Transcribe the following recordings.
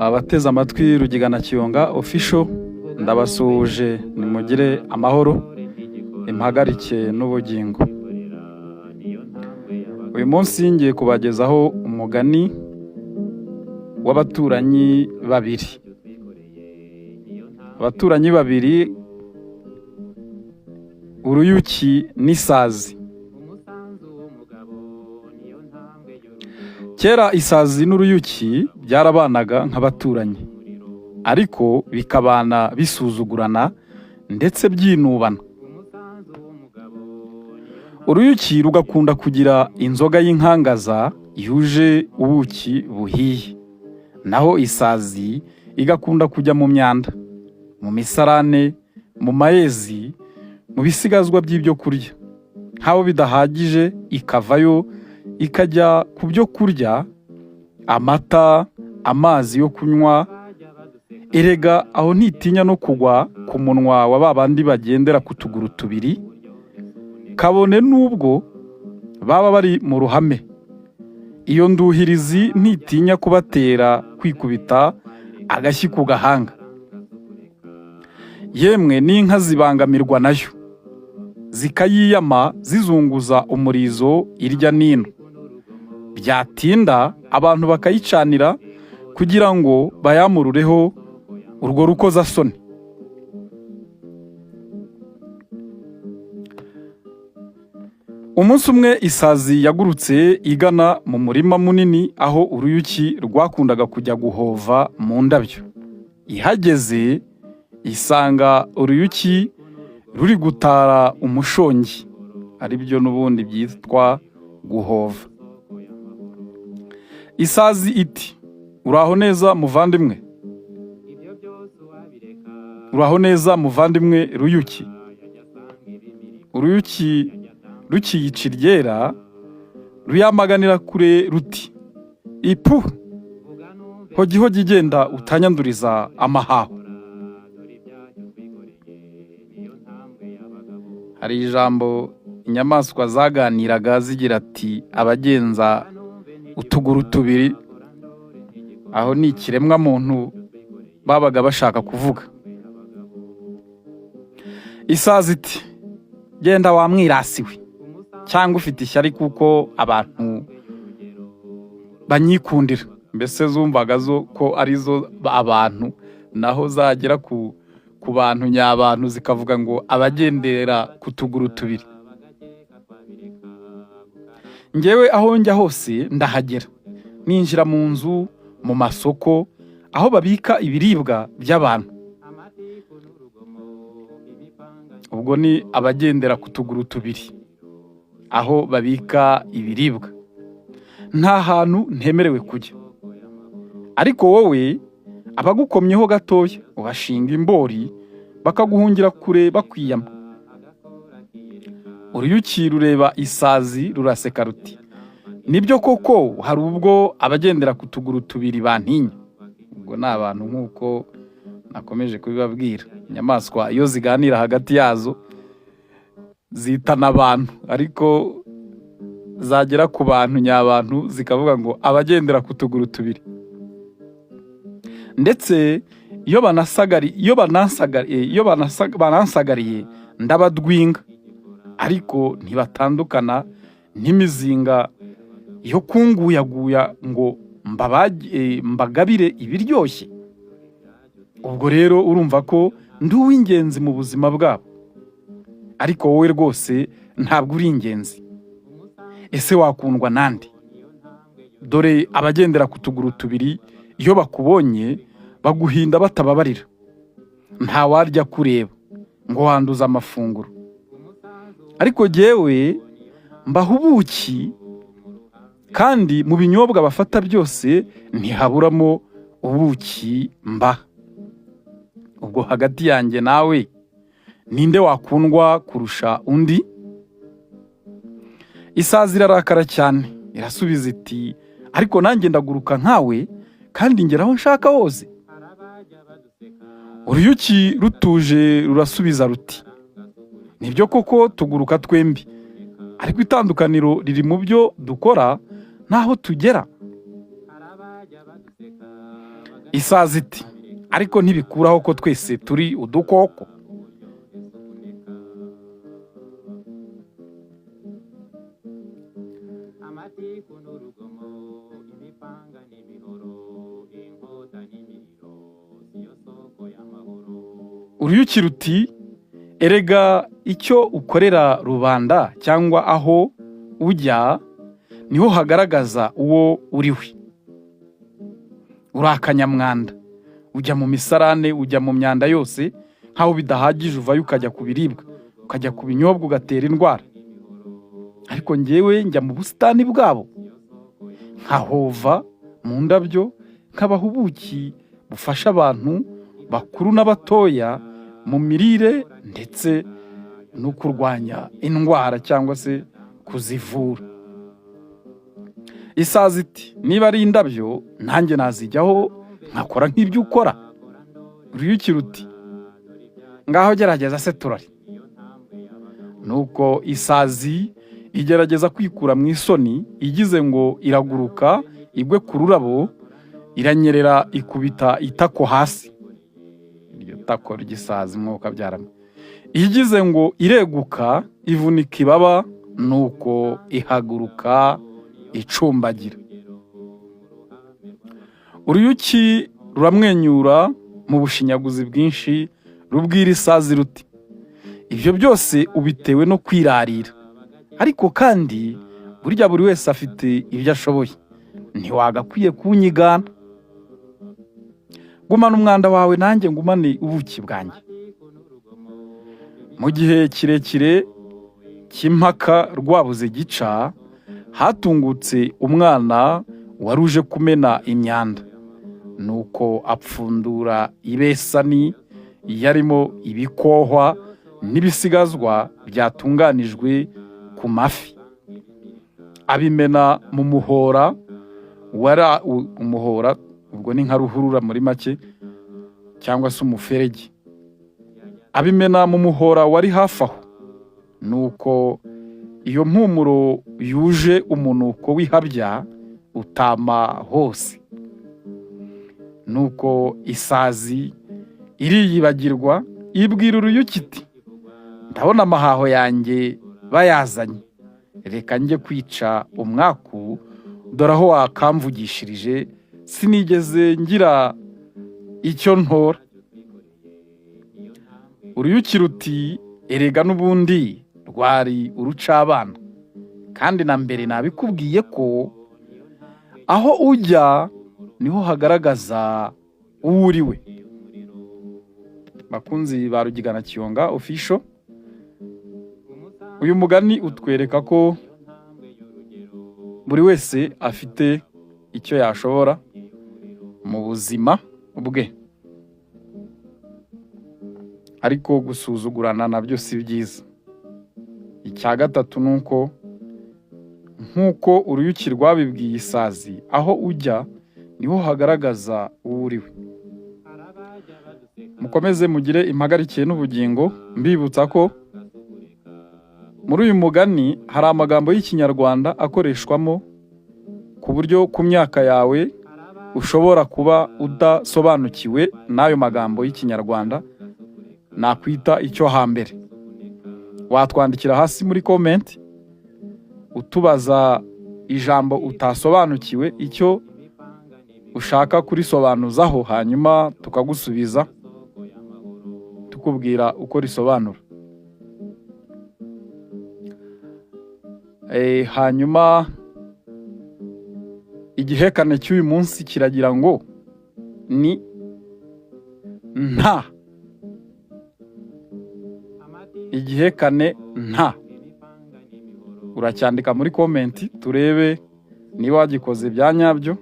Abateze amatwi Rugigana Kiyonga official ndabasuhuje nimugire amahoro impagarike n'ubugingo. Uyu munsi ngiye kubagezaho umugani w'abaturanyi babiri. Abaturanyi babiri, uruyuki n'isazi. Kera isazi n'uruyuki byarabanaga nk'abaturanyi, ariko bikabana bisuzugurana ndetse byinubana. Uruyuki rugakunda kugira inzoga y'inkangaza yuje ubuki buhiye, naho isazi igakunda kujya mu myanda, mu misarane, mu mayezi, mu bisigazwa by'ibyo kurya. Habo bidahagije ikavayo ikajya ku byo kurya, amata, amazi yo kunywa. Erega aho ntitinya no kugwa ku munwa wa babandi bagendera ku tuguru tubiri, kabone n'ubwo baba bari mu ruhame. Iyo nduhirizi ntitinya kubatera kwikubita agashyi ku gahanga. Yemwe n'inka zibangamirwa nayo, zikayiyama zizunguza umurizo irya nino. Byatinda abantu bakayicanira kugira ngo bayamurureho urwo rukozasoni. Umunsi umwe isazi yagurutse igana mu murima munini aho uruyuki rwakundaga kujya guhova mu ndabyo. Ihageze isanga uruyuki ruri gutara umushongi, ari byo n'ubundi byitwa guhova. Isazi iti, uraho neza muvandimwe? Uraho neza muvandimwe ruyuki? Uruyuki rukiyica iryera ruyamaganira kure ruti, ipu, hogi genda utanyanduriza amahaho. Hari ijambo inyamaswa zaganiraga zigira ati abagenza utuguru tubiri, aho ni ikiremwa muntu babaga bashaka kuvuga. Isazi iti, genda wamwirasiwe, cyangwa ufite ishyari kuko abantu banyikundira. Mbese zumvaga zo ko arizo abantu, naho zagera ku bantu nyabantu zikavuga ngo abagendera ku tuguru tubiri. Ngewe aho njya hose ndahagera, ninjira mu nzu, mu masoko, aho babika ibiribwa by'abantu. Ubwo ni abagendera ku tuguru tubiri, aho babika ibiribwa. Nta hantu ntemerewe kujya. Ariko wowe abagukomyeho gatoya ubashinga imbori, bakaguhungira kure bakwiyama. Uruyuki rureba isazi ruraseka ruti, nibyo koko hari ubwo abagendera ku tuguru tubiri bantinya. Ubwo ni abantu nk'uko nakomeje kubibabwira. Inyamaswa iyo ziganira hagati yazo zitana abantu, ariko zagera ku bantu nyabantu zikavuga ngo abagendera ku tuguru tubiri. Ndetse iyo banansagariye ndabadwinga, ariko ntibatandukana n'imizinga yo kunguyaguya ngo mbagabire ibiryoshye. Ubwo rero urumva ko ndi uw'ingenzi mu buzima bwabo, ariko wowe rwose ntabwo uri ingenzi. Ese wakundwa nande? Dore abagendera ku tuguru tubiri iyo bakubonye baguhinda batababarira. Nta warya kureba ngo wanduza amafunguro. Ariko jyewe mbaha ubuki, kandi mu binyobwa bafata byose ntihaburamo ubuki mbaha. Ubwo hagati yanjye nawe ninde wakundwa kurusha undi? Isazi irarakara cyane irasubiza iti, ariko nanjye ndaguruka nkawe kandi ngera aho nshaka hose. Uruyuki rutuje rurasubiza ruti, nibyo koko tuguruka twembi, ariko itandukaniro riri mu byo dukora n'aho tugera. isazi iti ariko ntibikuraho ko twese turi udukoko. Uruyuki ruti erega icyo ukorera rubanda cyangwa aho ujya niho hagaragaza uwo uriwe. Uri akanyamwanda, ujya mu misarane, ujya mu myanda yose, nkaho bidahagije uvayo ukajya ku biribwa, ukajya ku binyobwa ugatera indwara. Ariko njyewe njya mu busitani bwabo, nkahova mu ndabyo, nkabaha ubuki bufasha abantu bakuru n'abatoya mu mirire ndetse no kurwanya indwara cyangwa se kuzivura. Isazi iti niba ari indabyo nanjye nazijyaho nkakora nk'ibyo ukora. Uruyuki ruti ngaho gerageza se turari. Nuko isazi igerageza kwikura mu isoni, igize ngo iraguruka igwe ku rurabo, iranyerera ikubita itako hasi. Iryo tako ry'isazi mwuka byarame. Igize ngo ireguka ivunika ibaba, nuko ihaguruka icumbagira. Uruyuki ruramwenyura mu bushinyaguzi bwinshi, rubwira isazi ruti ibyo byose ubitewe no kwirarira, ariko kandi burya buri wese afite ibyo ashoboye, ntiwagakwiye kunyigana. Gumana umwanda wawe nanjye ngumane ubuki bwanjye. Mu gihe kirekire cy'impaka rwabuze gica, hatungutse umwana wari uje kumena imyanda, nuko apfundura ibesani yarimo ibikohwa n'ibisigazwa byatunganijwe ku mafi, abimena mu muhora. Umuhora ubwo ni nka ruhurura muri make cyangwa se umuferege. Abimena mu muhora wari hafi aho, nuko iyo mpumuro yuje umunuko w'ihabya utama hose. Nuko isazi iriyibagirwa, ibwira uruyuki iti ndabona amahaho yanjye bayazanye, reka njye kwica umwaku, dore aho wakamvugishirije sinigeze ngira icyo ntora. Uruyuki ruti erega n'ubundi rwari urucabana, kandi na mbere nabikubwiye ko aho ujya niho hagaragaza uwo uriwe. Bakunzi ba Rugigana Kiyonga official, uyu mugani utwereka ko buri wese afite icyo yashobora mu buzima bwe, ariko gusuzugurana nabyo si byiza. Icya gatatu nuko nk'uko uruyuki rwabibwiye isazi, aho ujya niho hagaragaza uwo uriwe. Mukomeze mugire impagarikiye n'ubugingo, mbibutsa ko muri uyu mugani hari amagambo y'Ikinyarwanda akoreshwamo ku buryo ku myaka yawe ushobora kuba udasobanukiwe n'ayo magambo y'Ikinyarwanda nakwita icyo hambere. Watwandikira hasi muri comment utubaza ijambo utasobanukiwe, icyo ushaka kurisobanuzaho, hanyuma tukagusubiza tukubwira uko risobanura. Hanyuma igihekane cy'uyu munsi kiragira ngo ni nta. Igihekane nta uracyandika muri komenti turebe niba wagikoze bya nyabyo.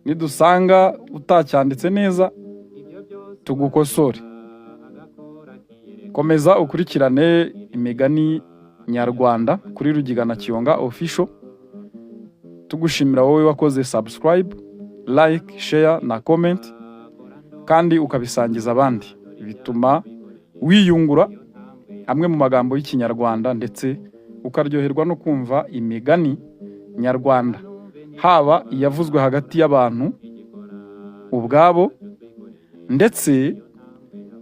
Nidusanga utacyanditse neza tugukosore. Komeza ukurikirane imigani nyarwanda kuri Rugigana Kiyonga official. Tugushimira wowe wakoze subscribe, like, share na comment, kandi ukabisangiza abandi. Bituma wiyungura amwe mu magambo y'Ikinyarwanda ndetse ukaryoherwa no kumva imigani nyarwanda, haba iyavuzwe hagati y'abantu ubwabo ndetse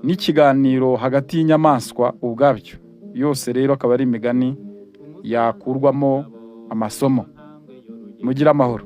n'ikiganiro hagati y'inyamaswa ubwabyo. Yose rero akaba ari imigani yakurwamo amasomo. Mugira amahoro.